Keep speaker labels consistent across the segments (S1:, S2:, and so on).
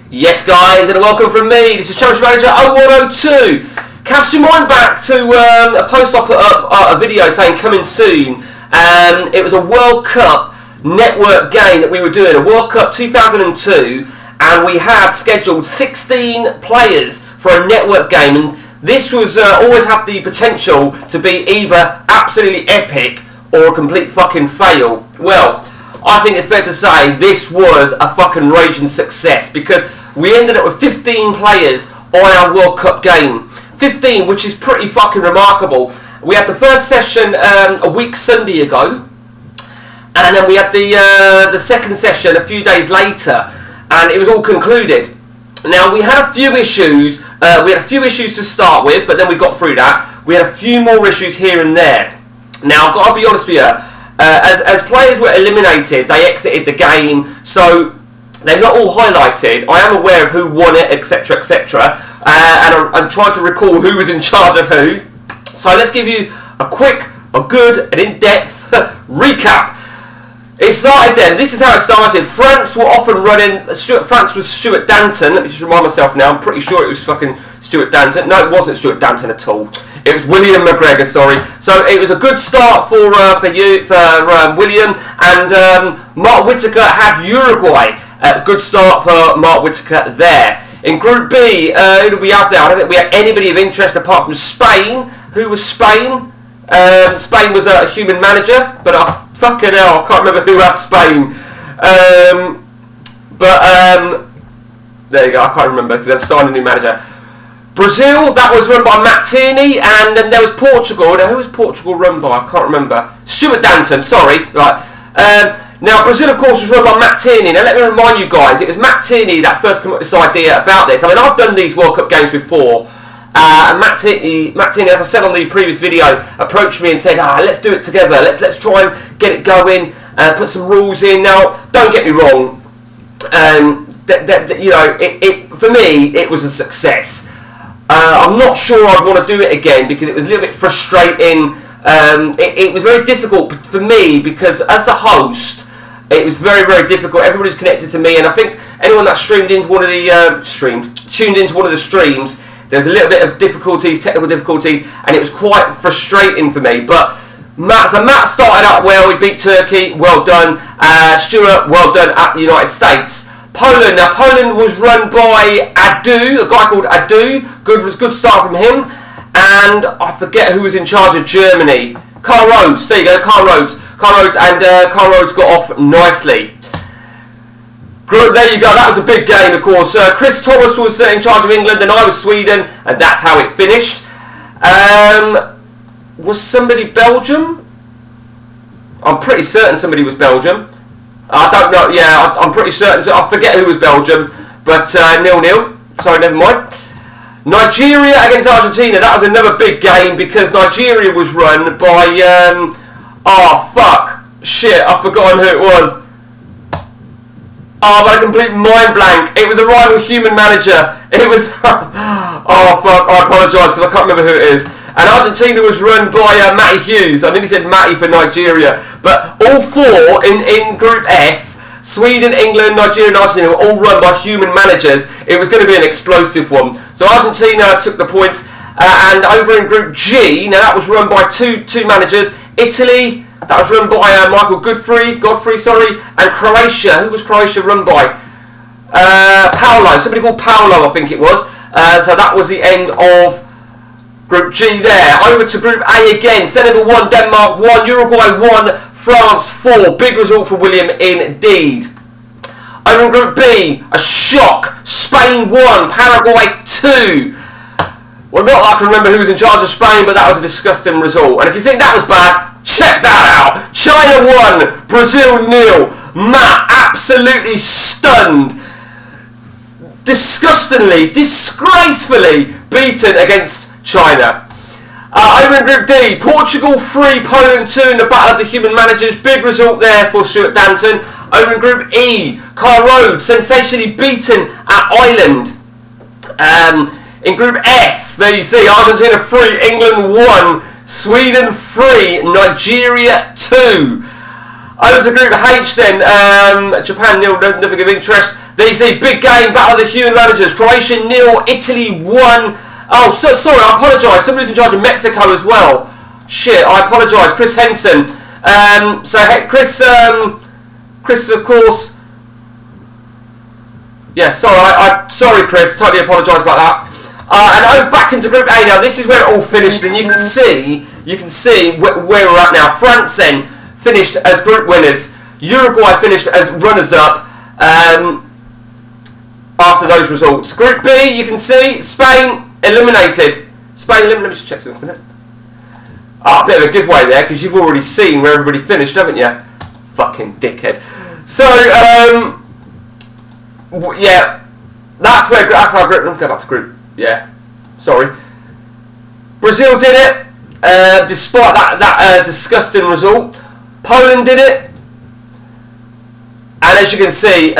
S1: Yes, guys, and welcome from me. This is Championship Manager 0102. Cast your mind back to a post I put up, a video saying coming soon. It was a World Cup network game that we were doing, a World Cup 2002, and we had scheduled 16 players for a network game, and this was always had the potential to be either absolutely epic or a complete fucking fail. Well, I think it's fair to say this was a fucking raging success because we ended up with 15 players on our World Cup game. 15, which is pretty fucking remarkable. We had the first session a week Sunday ago, and then we had the second session a few days later, and it was all concluded. Now we had a few issues. We had a few issues to start with, but then we got through that. We had a few more issues here and there. Now I've got to be honest with you. As players were eliminated, they exited the game, so they're not all highlighted. I am aware of who won it, etc., etc., and I'm trying to recall who was in charge of who. So let's give you a quick, a good, and in-depth recap. It started then. This is how it started. France were off and running. France was Stuart Danton. Let me just remind myself now. I'm pretty sure it was fucking Stuart Danton. No, it wasn't Stuart Danton at all. It was William McGregor, sorry. So it was a good start for William, and Mark Whittaker had Uruguay. Good start for Mark Whittaker there. In Group B, who do we have there? I don't think we had anybody of interest apart from Spain. Who was Spain? Spain was a human manager, but fucking hell, I can't remember who had Spain. There you go, I can't remember because they've signed a new manager. Brazil, that was run by Matt Tierney, and then there was Portugal. Now, who was Portugal run by? I can't remember. Stuart Danton, sorry. Right. Now, Brazil, of course, was run by Matt Tierney. Now, let me remind you guys, it was Matt Tierney that first came up with this idea about this. I mean, I've done these World Cup games before, and Matt Tierney, as I said on the previous video, approached me and said, let's do it together. Let's try and get it going, put some rules in. Now, don't get me wrong. For me, it was a success. I'm not sure I'd want to do it again because it was a little bit frustrating. It was very difficult for me because as a host, it was very, very difficult. Everybody's connected to me, and I think anyone that tuned into one of the streams, there's a little bit of difficulties, technical difficulties, and it was quite frustrating for me. But Matt started out well. We beat Turkey, well done. Stuart, well done at the United States. Poland. Now Poland was run by Adu, a guy called Adu. Good start from him. And I forget who was in charge of Germany. Carl Rhodes. There you go, Carl Rhodes. Carl Rhodes got off nicely. There you go. That was a big game, of course. Chris Thomas was in charge of England, and I was Sweden, and that's how it finished. Was somebody Belgium? I'm pretty certain somebody was Belgium. I don't know, yeah, I'm pretty certain. I forget who was Belgium, but 0-0. Sorry, never mind. Nigeria against Argentina. That was another big game because Nigeria was run by, I've forgotten who it was. But a complete mind blank. It was a rival human manager. It was, I apologise because I can't remember who it is. And Argentina was run by Matty Hughes. I nearly said Matty for Nigeria. But all four in Group F, Sweden, England, Nigeria and Argentina were all run by human managers. It was going to be an explosive one. So Argentina took the points. And over in Group G, now that was run by two managers. Italy, that was run by Michael Godfrey, and Croatia. Who was Croatia run by? Paolo. Somebody called Paolo, I think it was. So that was the end of Group G there. Over to Group A again. Senegal 1, Denmark 1, Uruguay 1, France 4. Big result for William indeed. Over in Group B, a shock. Spain 1, Paraguay 2. Well, not that I can remember who was in charge of Spain, but that was a disgusting result. And if you think that was bad, check that out. China 1, Brazil 0. Matt absolutely stunned. Disgustingly, disgracefully beaten against China. Over in Group D, Portugal 3, Poland 2 in the battle of the human managers. Big result there for Stuart Danton. Over in Group E, Carl Rhodes sensationally beaten at Ireland. In Group F, there you see Argentina 3, England 1, Sweden 3, Nigeria 2. Over to Group H then, Japan 0, nothing of interest. There you see, big game, battle of the human managers. Croatia 0, Italy 1. Oh, sorry, I apologise. Somebody's in charge of Mexico as well. Shit, I apologise. Chris Henson. Chris, of course. Yeah, sorry, sorry, Chris. Totally apologise about that. And over back into Group A now. This is where it all finished, and you can see where we're at now. France then finished as group winners. Uruguay finished as runners-up. After those results. Group B, you can see Spain eliminated. Let me just check something. A bit of a giveaway there, because you've already seen where everybody finished, haven't you? Fucking dickhead. So, yeah, that's our group. Let's go back to group. Yeah, sorry. Brazil did it, despite that disgusting result. Poland did it, and as you can see,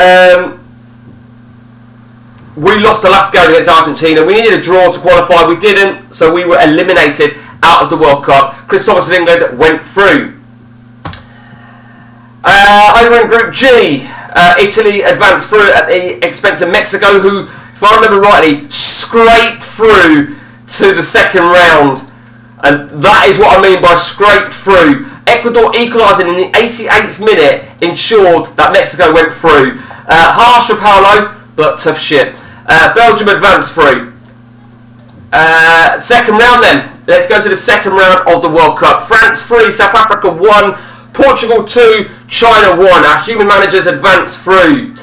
S1: we lost the last game against Argentina. We needed a draw to qualify. We didn't, so we were eliminated out of the World Cup. Chris Thomas of England went through. Over in Group G, Italy advanced through at the expense of Mexico, who, if I remember rightly, scraped through to the second round. And that is what I mean by scraped through. Ecuador equalising in the 88th minute ensured that Mexico went through. Harsh for Paolo, but tough shit. Belgium advanced through. Second round then. Let's go to the second round of the World Cup. France 3, South Africa 1, Portugal 2, China 1. Our human managers advanced through.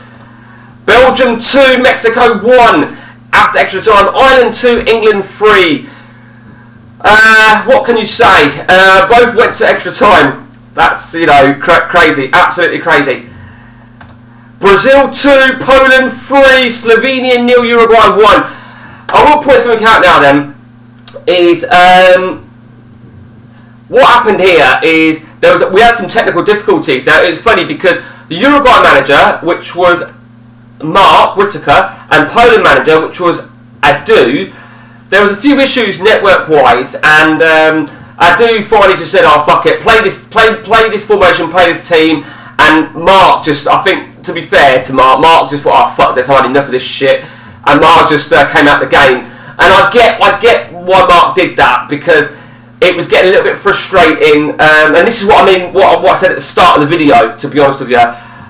S1: Belgium 2, Mexico 1 after extra time. Ireland 2, England 3. What can you say? Both went to extra time. That's, crazy. Absolutely crazy. Brazil 2, Poland 3, Slovenia 0, Uruguay 1. I will point something out now then. Is what happened here is we had some technical difficulties. Now it was funny because the Uruguay manager, which was Mark Whittaker, and Poland manager, which was Adu, there was a few issues network wise, and Adu finally just said, "Oh fuck it, play this formation, play this team." And Mark just, I think, to be fair to Mark just thought, "Oh fuck this, I've had enough of this shit," and Mark just came out the game. And I get why Mark did that, because it was getting a little bit frustrating. And this is what I mean, what I said at the start of the video, to be honest with you.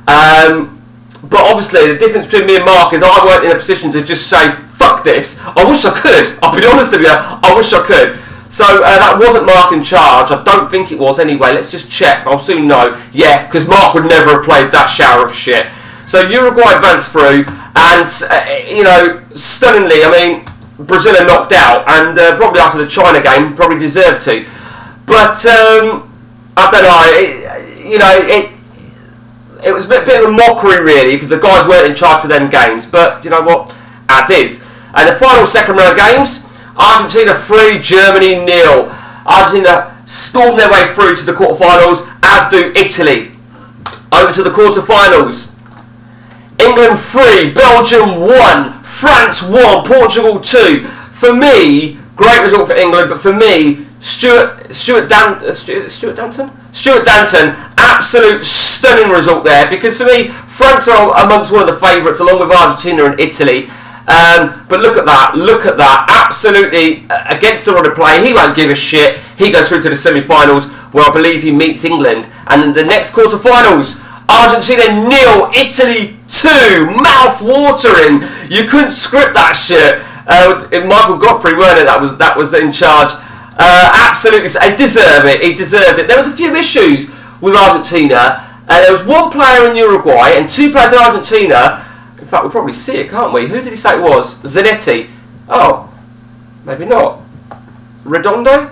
S1: But obviously, the difference between me and Mark is I weren't in a position to just say, fuck this. I wish I could. I'll be honest with you. I wish I could. So that wasn't Mark in charge. I don't think it was anyway. Let's just check. I'll soon know. Yeah, because Mark would never have played that shower of shit. So Uruguay advanced through, and, stunningly, I mean, Brazil are knocked out, and probably after the China game, probably deserved to. But I don't know. It was a bit of a mockery, really, because the guys weren't in charge of them games. But you know what? As is. And the final second round games: Argentina 3, Germany 0. Argentina stormed their way through to the quarterfinals, as do Italy. Over to the quarterfinals. England 3, Belgium 1, France 1, Portugal 2. For me, great result for England, but for me, Stuart Danton, absolute stunning result there, because for me, France are amongst one of the favourites, along with Argentina and Italy. But look at that, absolutely against the run of play. He won't give a shit. He goes through to the semi-finals, where I believe he meets England, and in the next quarter-finals, Argentina 0, Italy 2. Mouth-watering. You couldn't script that shit. Michael Godfrey, weren't it? That was in charge. Absolutely, he deserved it. He deserved it. There was a few issues with Argentina. There was one player in Uruguay and two players in Argentina. In fact, we'll probably see it, can't we? Who did he say it was? Zanetti. Oh, maybe not. Redondo?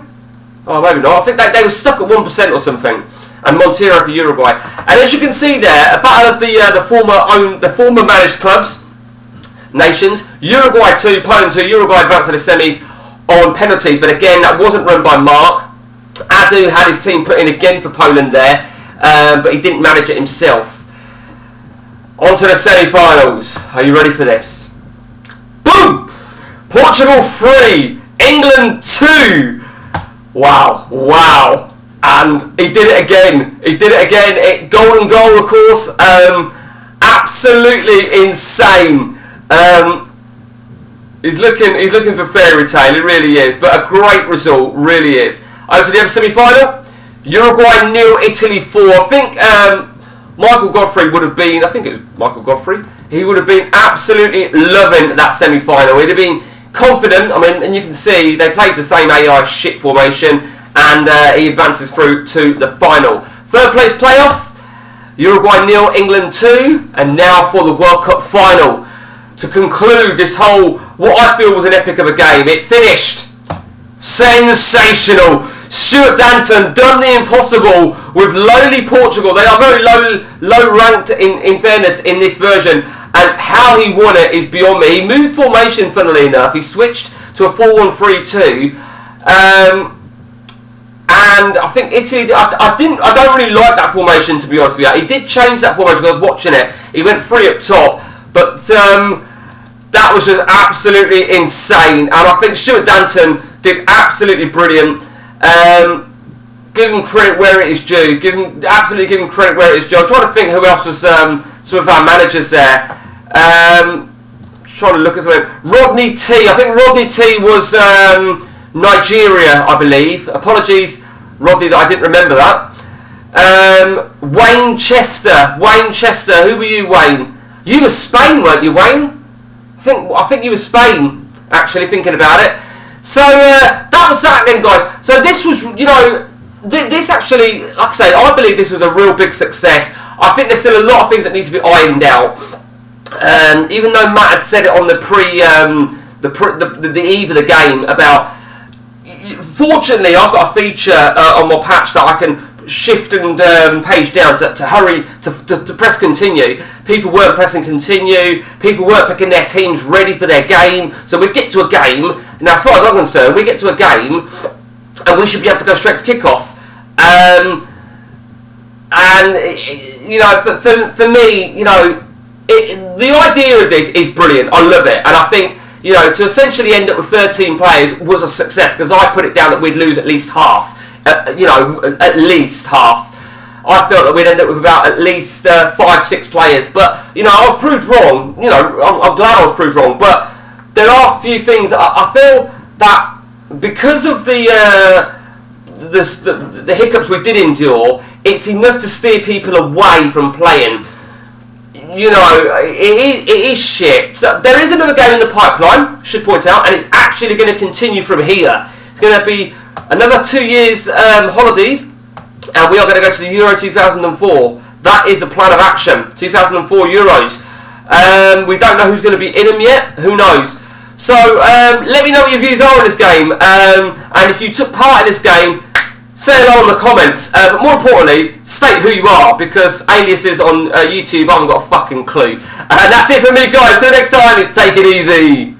S1: Oh, maybe not. I think they were stuck at 1% or something. And Montero for Uruguay. And as you can see there, a battle of the former managed clubs, nations. Uruguay 2, Poland 2. Uruguay advanced to the semis on penalties, but again, that wasn't run by Mark. Adu had his team put in again for Poland there, but he didn't manage it himself. On to the semi-finals. Are you ready for this? Boom! Portugal 3, England 2. Wow. And he did it again. Golden goal, of course. absolutely insane. He's looking for fairy tale, it really is, but a great result, really is. Over to the other semi-final. Uruguay 0, Italy 4. I think Michael Godfrey would have been, I think it was Michael Godfrey, he would have been absolutely loving that semi-final. He'd have been confident. I mean, and you can see they played the same AI shit formation, and he advances through to the final. Third place playoff, Uruguay 0, England 2, and now for the World Cup final. To conclude this whole, what I feel was an epic of a game, it finished sensational. Stuart Danton done the impossible with lowly Portugal. They are very low ranked in fairness in this version, and how he won it is beyond me. He moved formation, funnily enough. He switched to a 4-1-3-2, and I think Italy. I don't really like that formation, to be honest with you. He did change that formation because I was watching it. He went 3 up top, but that was just absolutely insane. And I think Stuart Danton did absolutely brilliant. Give him credit where it is due. Absolutely give him credit where it is due. I'm trying to think who else was some of our managers there. Trying to look at something. Rodney T. I think Rodney T was Nigeria, I believe. Apologies, Rodney, that I didn't remember that. Wayne Chester. Who were you, Wayne? You were Spain, weren't you, Wayne? I think you were Spain, actually, thinking about it. So that was that then, guys. So this was, this actually, like I say, I believe this was a real big success. I think there's still a lot of things that need to be ironed out. Even though Matt had said it on the eve of the game about, fortunately, I've got a feature on my patch that I can shift and page down to hurry to press continue. People weren't pressing continue. People weren't picking their teams ready for their game. So we'd get to a game. Now, as far as I'm concerned, we get to a game and we should be able to go straight to kickoff. For me, the idea of this is brilliant. I love it, and I think to essentially end up with 13 players was a success, because I put it down that we'd lose at least half. At least half. I felt that we'd end up with about at least 5-6 players, but I was proved wrong. I'm glad I was proved wrong, but there are a few things. I feel that because of the hiccups we did endure, it's enough to steer people away from playing. It is shit. So there is another game in the pipeline, should point out, and it's actually going to continue from here. It's going to be another 2 years holiday, and we are going to go to the Euro 2004. That is the plan of action. 2004 Euros. We don't know who's going to be in them yet. Who knows? So let me know what your views are on this game, and if you took part in this game, say hello in the comments. But more importantly, state who you are, because aliases on YouTube, I haven't got a fucking clue. That's it from me, guys. Till next time, it's take it easy.